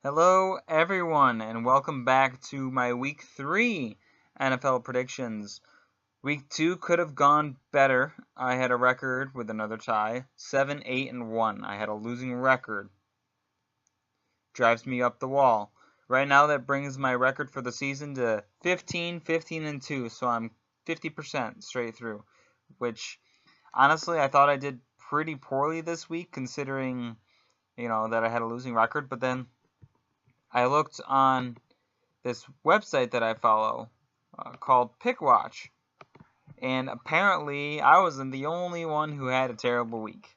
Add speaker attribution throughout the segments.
Speaker 1: Hello, everyone, and welcome back to my Week 3 NFL predictions. Week 2 could have gone better. I had a record with another tie 7, 8, and 1. I had a losing record. Drives me up the wall. Right now, that brings my record for the season to 15, 15, and 2, so I'm 50% straight through, which honestly, I thought I did pretty poorly this week considering, that I had a losing record, but then I looked on this website that I follow called PickWatch, and apparently I wasn't the only one who had a terrible week.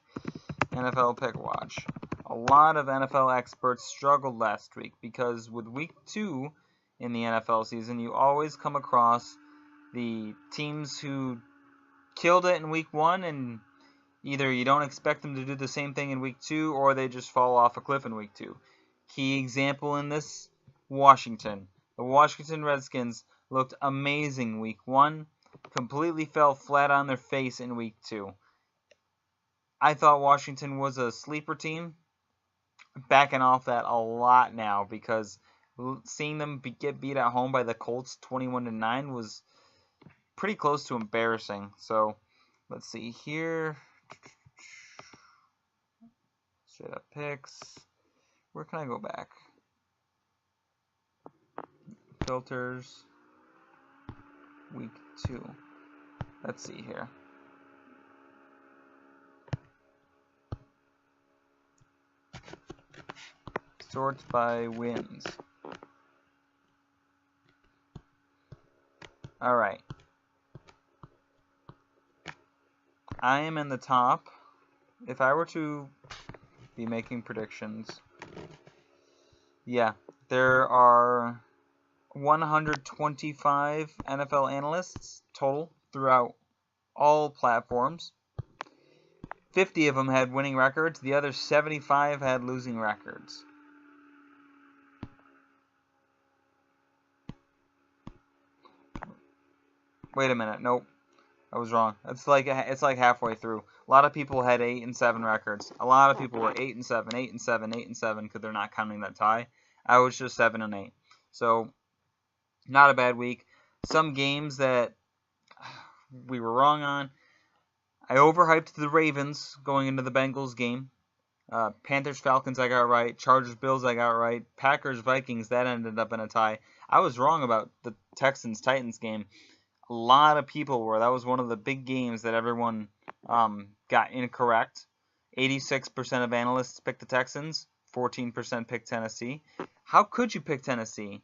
Speaker 1: NFL PickWatch. A lot of NFL experts struggled last week because with Week 2 in the NFL season, you always come across the teams who killed it in Week 1 and either you don't expect them to do the same thing in Week 2 or they just fall off a cliff in Week 2. Key example in this, Washington. The Washington Redskins looked amazing Week 1, completely fell flat on their face in Week 2. I thought Washington was a sleeper team. Backing off that a lot now because seeing them get beat at home by the Colts 21-9 was pretty close to embarrassing. So let's see here. Straight up picks. Where can I go back? Filters. Week 2. Let's see here. Sorts by wins. Alright. I am in the top. If I were to be making predictions, there are 125 NFL analysts total throughout all platforms. 50 of them had winning records. The other 75 had losing records. Wait a minute. Nope. I was wrong. It's like halfway through. A lot of people had 8 and 7 records. A lot of people were 8 and 7, 8 and 7, 8 and 7 because they're not counting that tie. I was just 7 and 8. So not a bad week. Some games that we were wrong on. I overhyped the Ravens going into the Bengals game. Panthers Falcons I got right. Chargers Bills I got right. Packers Vikings that ended up in a tie. I was wrong about the Texans Titans game. A lot of people were. That was one of the big games that everyone got incorrect. 86% of analysts picked the Texans. 14% picked Tennessee. How could you pick Tennessee?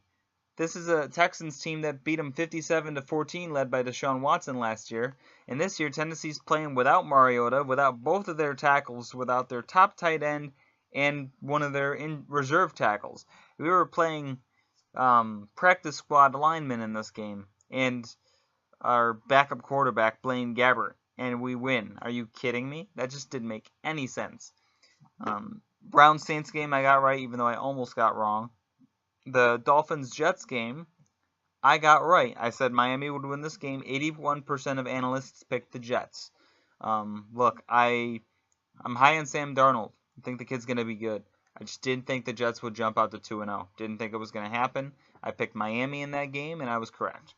Speaker 1: This is a Texans team that beat them 57-14, led by Deshaun Watson last year. And this year, Tennessee's playing without Mariota, without both of their tackles, without their top tight end, and one of their reserve tackles. We were playing practice squad linemen in this game, and our backup quarterback, Blaine Gabbert, and we win. Are you kidding me? That just didn't make any sense. Browns-Saints game I got right, even though I almost got wrong. The Dolphins-Jets game, I got right. I said Miami would win this game. 81% of analysts picked the Jets. Look, I'm high on Sam Darnold. I think the kid's going to be good. I just didn't think the Jets would jump out to 2-0. Didn't think it was going to happen. I picked Miami in that game, and I was correct.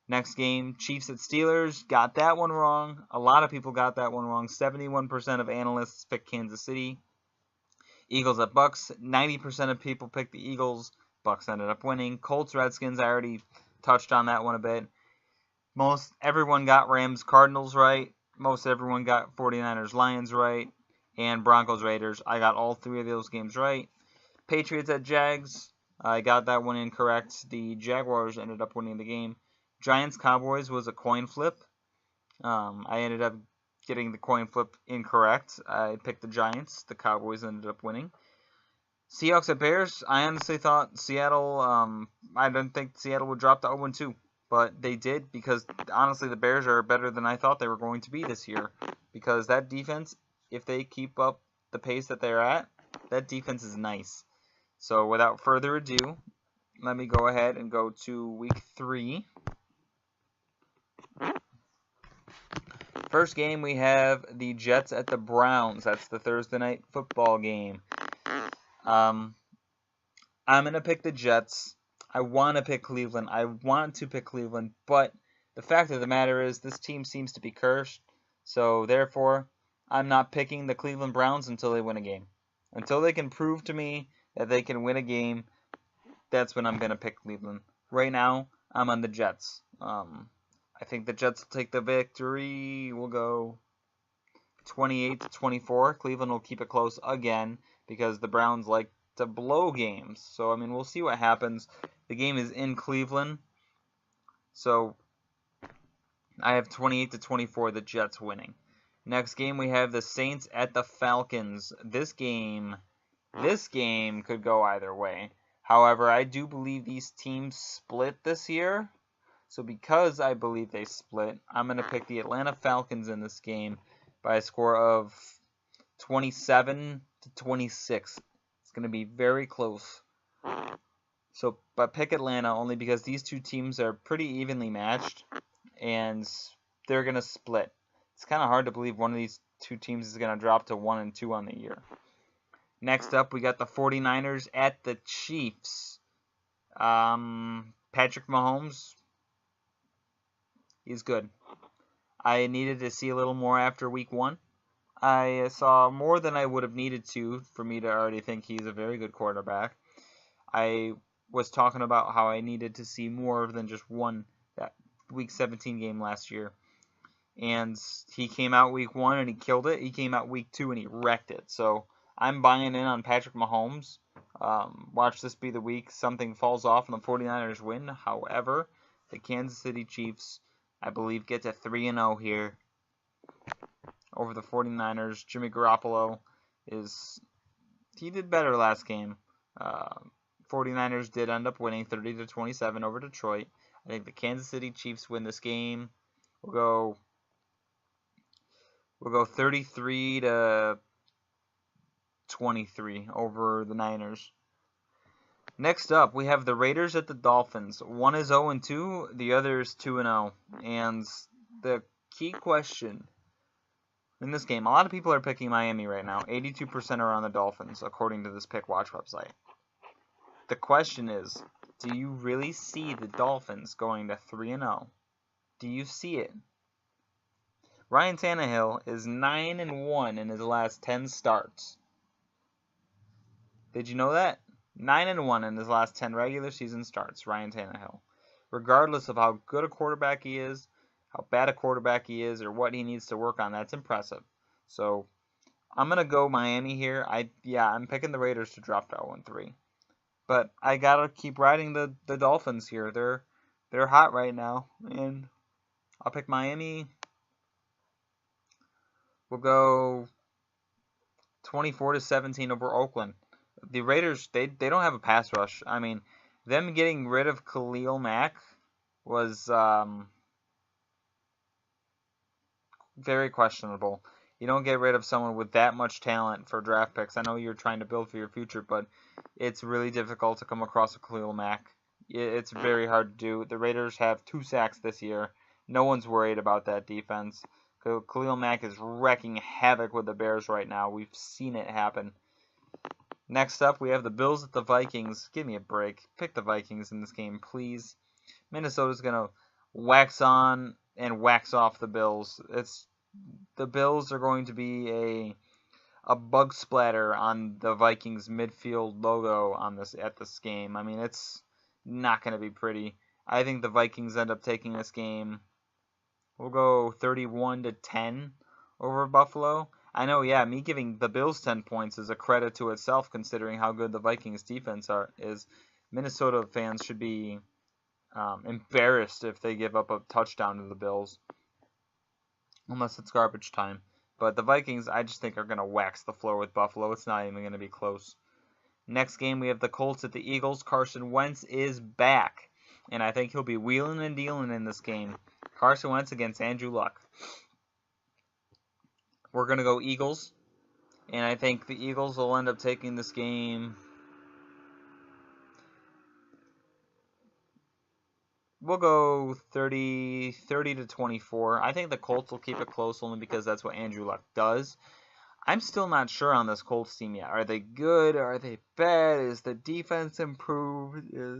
Speaker 1: Next game, Chiefs at Steelers. Got that one wrong. A lot of people got that one wrong. 71% of analysts picked Kansas City. Eagles at Bucks. 90% of people picked the Eagles. Bucks ended up winning. Colts Redskins, I already touched on that one a bit. Most everyone got Rams Cardinals right. Most everyone got 49ers Lions right. And Broncos Raiders. I got all 3 of those games right. Patriots at Jags. I got that one incorrect. The Jaguars ended up winning the game. Giants Cowboys was a coin flip. I ended up getting the coin flip incorrect. I picked the Giants. The Cowboys ended up winning. Seahawks at Bears. I honestly thought Seattle. I didn't think Seattle would drop to 0-2, but they did because honestly the Bears are better than I thought they were going to be this year. Because that defense, if they keep up the pace that they're at, that defense is nice. So without further ado, let me go ahead and go to Week 3. First game, we have the Jets at the Browns. That's the Thursday night football game. I'm going to pick the Jets. I want to pick Cleveland. But the fact of the matter is this team seems to be cursed. So, therefore, I'm not picking the Cleveland Browns until they win a game. Until they can prove to me that they can win a game, that's when I'm going to pick Cleveland. Right now, I'm on the Jets. I think the Jets will take the victory. We'll go 28-24. Cleveland will keep it close again because the Browns like to blow games. So, I mean, we'll see what happens. The game is in Cleveland. So, I have 28-24, the Jets winning. Next game, we have the Saints at the Falcons. This game could go either way. However, I do believe these teams split this year. So because I believe they split, I'm going to pick the Atlanta Falcons in this game by a score of 27-26. It's going to be very close. So, but pick Atlanta only because these two teams are pretty evenly matched, and they're going to split. It's kind of hard to believe one of these two teams is going to drop to 1-2 on the year. Next up, we got the 49ers at the Chiefs. Patrick Mahomes, he's good. I needed to see a little more after week 1. I saw more than I would have needed to for me to already think he's a very good quarterback. I was talking about how I needed to see more than just one that week 17 game last year. And he came out week 1 and he killed it. He came out week 2 and he wrecked it. So I'm buying in on Patrick Mahomes. Watch this be the week something falls off and the 49ers win. However, the Kansas City Chiefs, I believe, get to 3-0 here over the 49ers. Jimmy Garoppolo he did better last game. 49ers did end up winning 30-27 over Detroit. I think the Kansas City Chiefs win this game. We'll go 33-23 over the Niners. Next up, we have the Raiders at the Dolphins. One is 0-2, the other is 2-0. And the key question in this game, a lot of people are picking Miami right now. 82% are on the Dolphins, according to this PickWatch website. The question is, do you really see the Dolphins going to 3-0? Do you see it? Ryan Tannehill is 9-1 in his last 10 starts. Did you know that? 9-1 in his last 10 regular season starts, Ryan Tannehill. Regardless of how good a quarterback he is, how bad a quarterback he is, or what he needs to work on, that's impressive. So, I'm going to go Miami here. I'm picking the Raiders to drop to 0-3. But I got to keep riding the Dolphins here. They're hot right now. And I'll pick Miami. We'll go 24-17 over Oakland. The Raiders, they don't have a pass rush. I mean, them getting rid of Khalil Mack was very questionable. You don't get rid of someone with that much talent for draft picks. I know you're trying to build for your future, but it's really difficult to come across a Khalil Mack. It's very hard to do. The Raiders have 2 sacks this year. No one's worried about that defense. Khalil Mack is wrecking havoc with the Bears right now. We've seen it happen. Next up, we have the Bills at the Vikings. Give me a break. Pick the Vikings in this game, please. Minnesota's going to wax on and wax off the Bills. The Bills are going to be a bug splatter on the Vikings midfield logo at this game. I mean, it's not going to be pretty. I think the Vikings end up taking this game. We'll go 31-10 over Buffalo. I know, me giving the Bills 10 points is a credit to itself considering how good the Vikings defense is. Minnesota fans should be embarrassed if they give up a touchdown to the Bills. Unless it's garbage time. But the Vikings, I just think, are going to wax the floor with Buffalo. It's not even going to be close. Next game, we have the Colts at the Eagles. Carson Wentz is back. And I think he'll be wheeling and dealing in this game. Carson Wentz against Andrew Luck. We're going to go Eagles. And I think the Eagles will end up taking this game. We'll go 30-24. I think the Colts will keep it close only because that's what Andrew Luck does. I'm still not sure on this Colts team yet. Are they good? Are they bad? Is the defense improved? I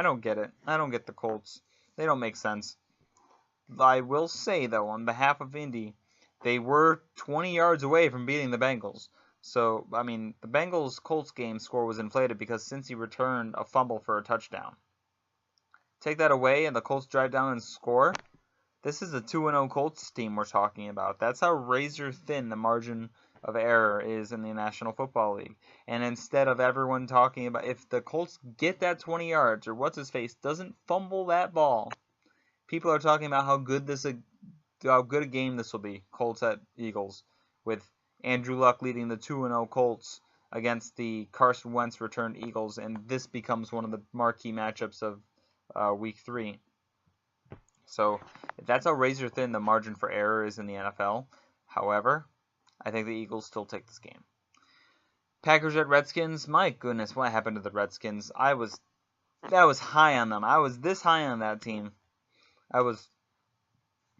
Speaker 1: don't get it. I don't get the Colts. They don't make sense. I will say, though, on behalf of Indy, they were 20 yards away from beating the Bengals. So, I mean, the Bengals-Colts game score was inflated because Cincy returned a fumble for a touchdown. Take that away and the Colts drive down and score. This is a 2-0 Colts team we're talking about. That's how razor thin the margin of error is in the National Football League. And instead of everyone talking about if the Colts get that 20 yards or what's-his-face doesn't fumble that ball, people are talking about how good a game this will be, Colts at Eagles, with Andrew Luck leading the 2-0 Colts against the Carson Wentz returned Eagles, and this becomes one of the marquee matchups of Week 3. So that's how razor thin the margin for error is in the NFL. However, I think the Eagles still take this game. Packers at Redskins. My goodness, what happened to the Redskins? That was high on them. I was this high on that team. I was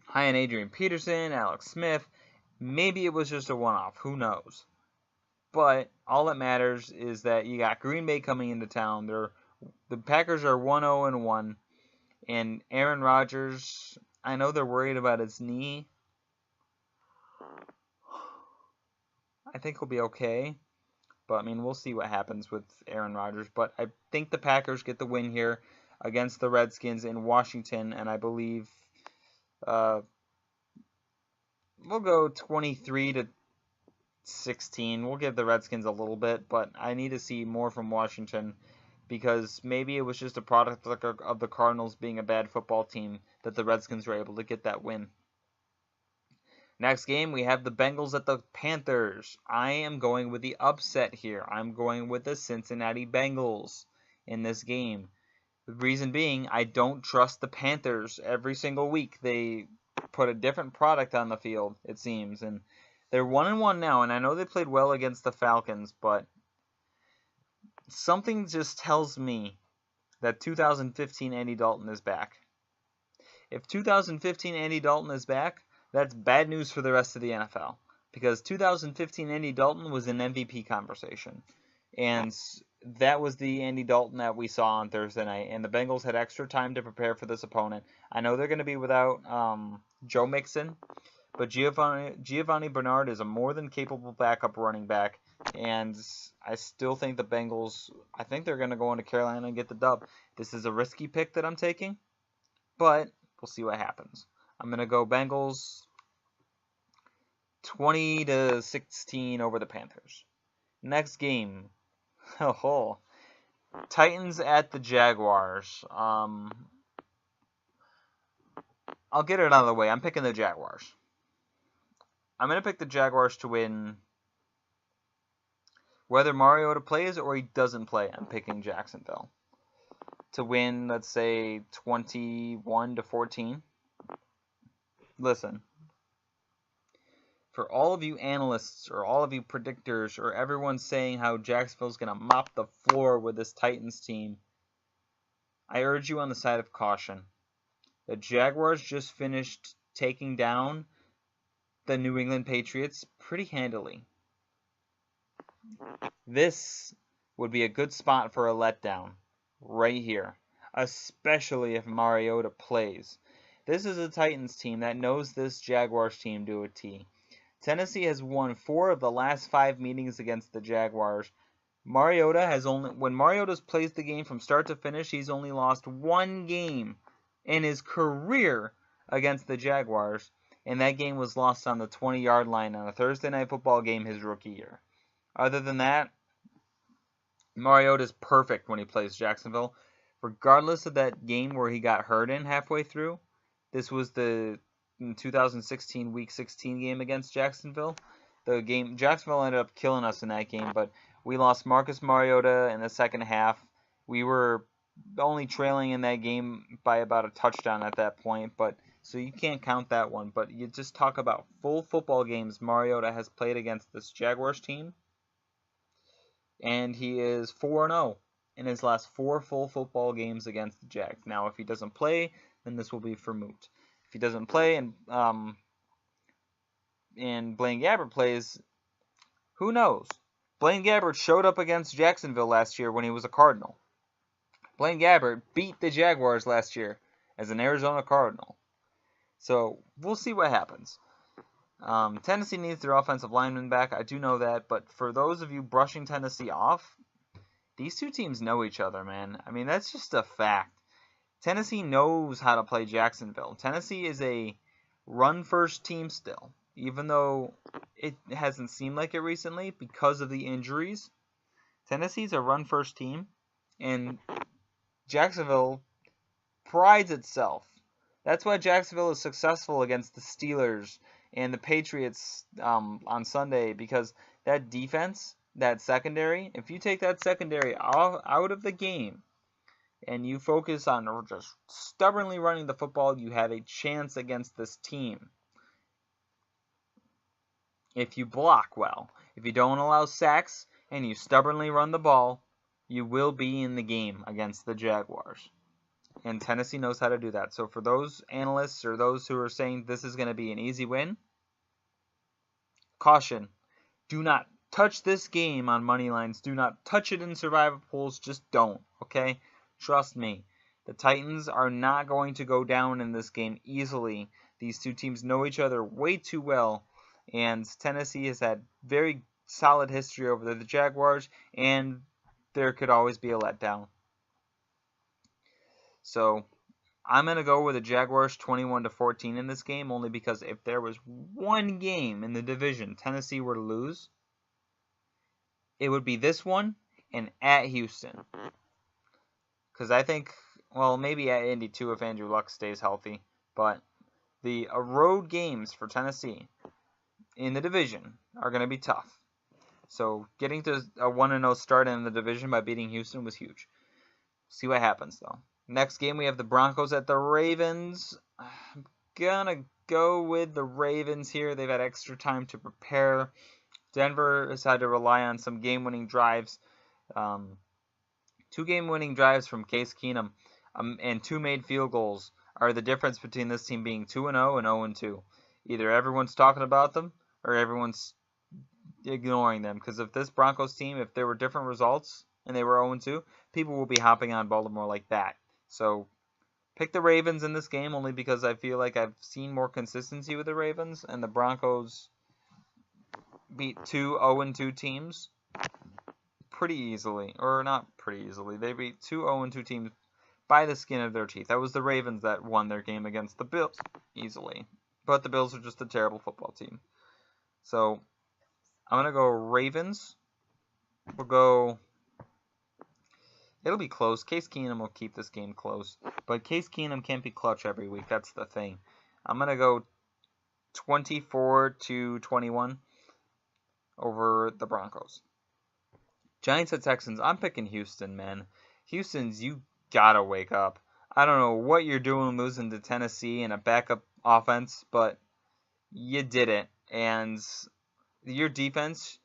Speaker 1: high on Adrian Peterson, Alex Smith. Maybe it was just a one-off. Who knows? But all that matters is that you got Green Bay coming into town. The Packers are 1-0-1. And Aaron Rodgers, I know they're worried about his knee. I think he'll be okay. But, I mean, we'll see what happens with Aaron Rodgers. But I think the Packers get the win here against the Redskins in Washington. And I believe we'll go 23-16. We'll give the Redskins a little bit. But I need to see more from Washington, because maybe it was just a product of the Cardinals being a bad football team that the Redskins were able to get that win. Next game, we have the Bengals at the Panthers. I am going with the upset here. I'm going with the Cincinnati Bengals in this game. The reason being, I don't trust the Panthers every single week. They put a different product on the field, it seems. And they're 1-1 now, and I know they played well against the Falcons, but something just tells me that 2015 Andy Dalton is back. If 2015 Andy Dalton is back, that's bad news for the rest of the NFL. Because 2015 Andy Dalton was in MVP conversation. And that was the Andy Dalton that we saw on Thursday night. And the Bengals had extra time to prepare for this opponent. I know they're going to be without Joe Mixon. But Giovanni Bernard is a more than capable backup running back. And I still think the Bengals, I think they're going to go into Carolina and get the dub. This is a risky pick that I'm taking, but we'll see what happens. I'm going to go Bengals 20-16 over the Panthers. Next game. Titans at the Jaguars. I'll get it out of the way. I'm picking the Jaguars. I'm going to pick the Jaguars to win. Whether Mariota plays or he doesn't play, I'm picking Jacksonville to win, let's say, 21-14. Listen, for all of you analysts or all of you predictors or everyone saying how Jacksonville's going to mop the floor with this Titans team, I urge you on the side of caution. The Jaguars just finished taking down the New England Patriots pretty handily. This would be a good spot for a letdown right here, especially if Mariota plays. This is a Titans team that knows this Jaguars team to a T. Tennessee has won 4 of the last 5 meetings against the Jaguars. When Mariota plays the game from start to finish, he's only lost 1 game in his career against the Jaguars, and that game was lost on the 20-yard line on a Thursday night football game his rookie year. Other than that, Mariota's perfect when he plays Jacksonville. Regardless of that game where he got hurt in halfway through, this was the 2016 Week 16 game against Jacksonville. Jacksonville ended up killing us in that game, but we lost Marcus Mariota in the second half. We were only trailing in that game by about a touchdown at that point, so you can't count that one. But you just talk about full football games Mariota has played against this Jaguars team, and he is 4-0 in his last 4 full football games against the Jags. Now, if he doesn't play, then this will be for moot. If he doesn't play and and Blaine Gabbert plays, who knows? Blaine Gabbert showed up against Jacksonville last year when he was a Cardinal. Blaine Gabbert beat the Jaguars last year as an Arizona Cardinal. So we'll see what happens. Tennessee needs their offensive lineman back. I do know that. But for those of you brushing Tennessee off, these two teams know each other, man. I mean, that's just a fact. Tennessee knows how to play Jacksonville. Tennessee is a run-first team still, even though it hasn't seemed like it recently because of the injuries. Tennessee's a run-first team, and Jacksonville prides itself. That's why Jacksonville is successful against the Steelers and the Patriots on Sunday, because that defense, that secondary, if you take that secondary out of the game and you focus on just stubbornly running the football, you have a chance against this team. If you block well, if you don't allow sacks, and you stubbornly run the ball, you will be in the game against the Jaguars. And Tennessee knows how to do that. So for those analysts or those who are saying this is going to be an easy win, caution. Do not touch this game on money lines. Do not touch it in survivor pools. Just don't, okay? Trust me. The Titans are not going to go down in this game easily. These two teams know each other way too well. And Tennessee has had very solid history over the Jaguars. And there could always be a letdown. So I'm going to go with the Jaguars 21-14 in this game, only because if there was one game in the division Tennessee were to lose, it would be this one and at Houston. Because I think, well, maybe at Indy too if Andrew Luck stays healthy. But the road games for Tennessee in the division are going to be tough. So getting to a 1-0 start in the division by beating Houston was huge. See what happens, though. Next game, we have the Broncos at the Ravens. I'm going to go with the Ravens here. They've had extra time to prepare. Denver has had to rely on some game-winning drives. 2 game-winning drives from Case Keenum and 2 made field goals are the difference between this team being 2-0 and 0-2. Either everyone's talking about them or everyone's ignoring them. Because if this Broncos team, if there were different results and they were 0-2, people will be hopping on Baltimore like that. So pick the Ravens in this game only because I feel like I've seen more consistency with the Ravens, and the Broncos beat 2 0-2 teams pretty easily. Or not pretty easily. They beat 2 0-2 teams by the skin of their teeth. That was the Ravens that won their game against the Bills easily. But the Bills are just a terrible football team. So I'm going to go Ravens. We'll go... It'll be close. Case Keenum will keep this game close. But Case Keenum can't be clutch every week. That's the thing. I'm going to go 24-21 over the Broncos. Giants at Texans. I'm picking Houston, man. Houston's, you got to wake up. I don't know what you're doing losing to Tennessee in a backup offense, but you did it. And your defense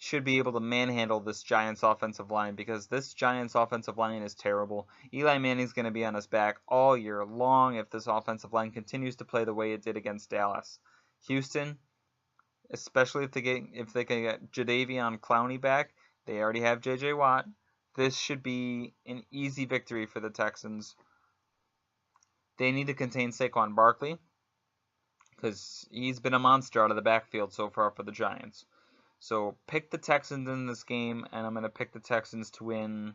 Speaker 1: should be able to manhandle this Giants offensive line, because this Giants offensive line is terrible. Eli Manning's going to be on his back all year long if this offensive line continues to play the way it did against Dallas. Houston, especially if they can get Jadeveon Clowney back, they already have J.J. Watt. This should be an easy victory for the Texans. They need to contain Saquon Barkley, because he's been a monster out of the backfield so far for the Giants. So pick the Texans in this game, and I'm going to pick the Texans to win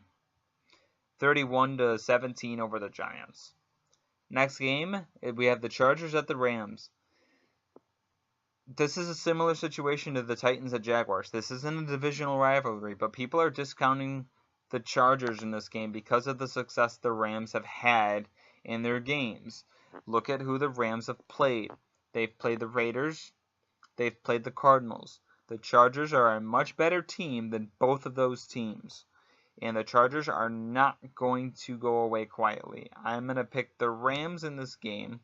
Speaker 1: 31-17 over the Giants. Next game, we have the Chargers at the Rams. This is a similar situation to the Titans at Jaguars. This isn't a divisional rivalry, but people are discounting the Chargers in this game because of the success the Rams have had in their games. Look at who the Rams have played. They've played the Raiders. They've played the Cardinals. The Chargers are a much better team than both of those teams. And the Chargers are not going to go away quietly. I'm going to pick the Rams in this game.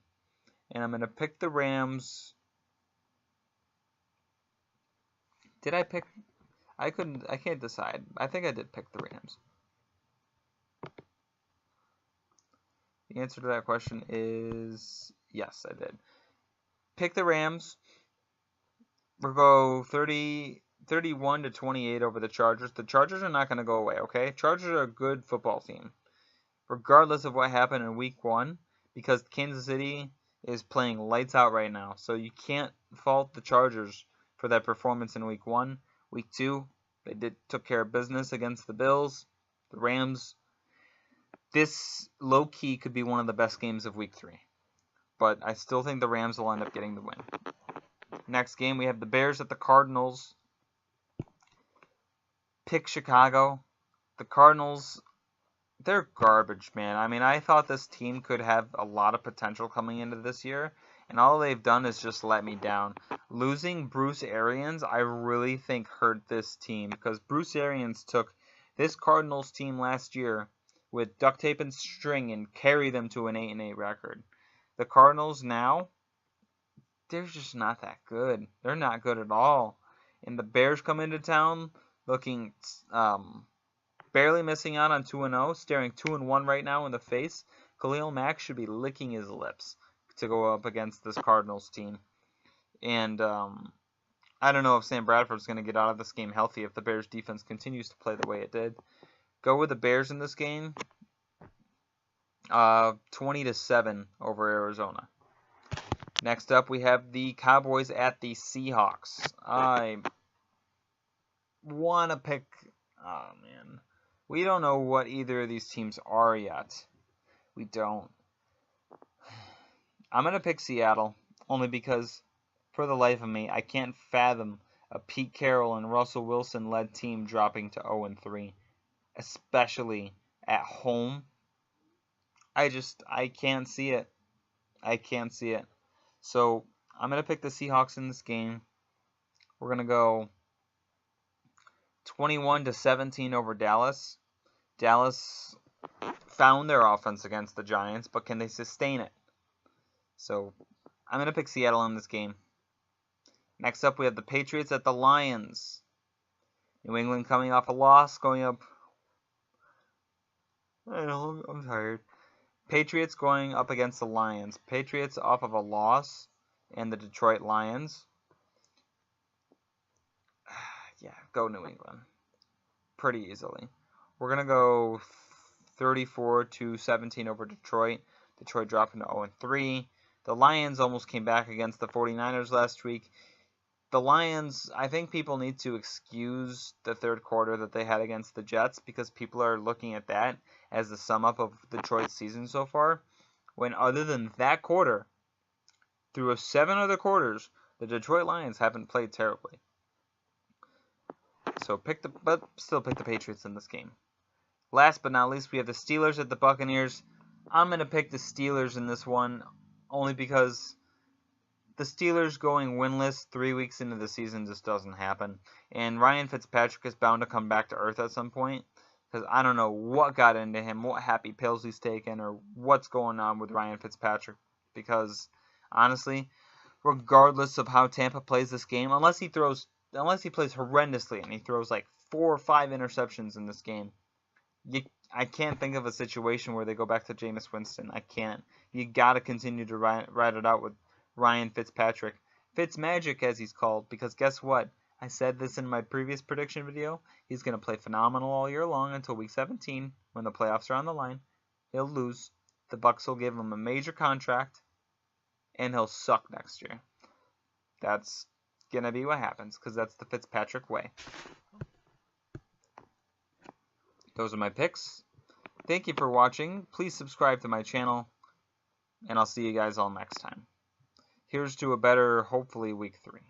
Speaker 1: And I'm going to pick the Rams. Did I pick? I can't decide. I think I did pick the Rams. The answer to that question is yes, I did. Pick the Rams. We'll go 31 to 28 over the Chargers. The Chargers are not going to go away, okay? Chargers are a good football team, regardless of what happened in Week 1, because Kansas City is playing lights out right now. So you can't fault the Chargers for that performance in Week 1. Week 2, they took care of business against the Bills, the Rams. This low-key could be one of the best games of Week 3. But I still think the Rams will end up getting the win. Next game, we have the Bears at the Cardinals. Pick Chicago. The Cardinals, they're garbage, man. I mean, I thought this team could have a lot of potential coming into this year, and all they've done is just let me down. Losing Bruce Arians, I really think hurt this team, because Bruce Arians took this Cardinals team last year with duct tape and string and carried them to an 8-8 record. The Cardinals now, they're just not that good. They're not good at all. And the Bears come into town looking barely missing out on 2-0, staring 2-1 right now in the face. Khalil Mack should be licking his lips to go up against this Cardinals team. And I don't know if Sam Bradford's going to get out of this game healthy if the Bears defense continues to play the way it did. Go with the Bears in this game. 20-7 over Arizona. Next up, we have the Cowboys at the Seahawks. I want to pick... Oh, man. We don't know what either of these teams are yet. We don't. I'm going to pick Seattle, only because, for the life of me, I can't fathom a Pete Carroll and Russell Wilson-led team dropping to 0-3, especially at home. I can't see it. I can't see it. So, I'm going to pick the Seahawks in this game. We're going to go 21-17 over Dallas. Dallas found their offense against the Giants, but can they sustain it? So, I'm going to pick Seattle in this game. Next up, we have the Patriots at the Lions. New England coming off a loss, going up... I know, I'm tired. Patriots going up against the Lions. Patriots off of a loss, and the Detroit Lions. Yeah, go New England. Pretty easily. We're going to go 34-17 over Detroit. Detroit dropping to 0-3. The Lions almost came back against the 49ers last week. The Lions, I think people need to excuse the third quarter that they had against the Jets, because people are looking at that as the sum up of Detroit's season so far. When other than that quarter, through 7 other quarters, the Detroit Lions haven't played terribly. So still pick the Patriots in this game. Last but not least, we have the Steelers at the Buccaneers. I'm going to pick the Steelers in this one, only because the Steelers going winless 3 weeks into the season just doesn't happen. And Ryan Fitzpatrick is bound to come back to earth at some point, because I don't know what got into him, what happy pills he's taken, or what's going on with Ryan Fitzpatrick. Because, honestly, regardless of how Tampa plays this game, unless he plays horrendously and he throws like 4 or 5 interceptions in this game, I can't think of a situation where they go back to Jameis Winston. I can't. You got to continue to ride it out with Ryan Fitzpatrick. Fitzmagic, as he's called, because guess what? I said this in my previous prediction video. He's going to play phenomenal all year long until Week 17, when the playoffs are on the line. He'll lose. The Bucs will give him a major contract, and he'll suck next year. That's going to be what happens, because that's the Fitzpatrick way. Those are my picks. Thank you for watching. Please subscribe to my channel, and I'll see you guys all next time. Here's to a better, hopefully, Week 3.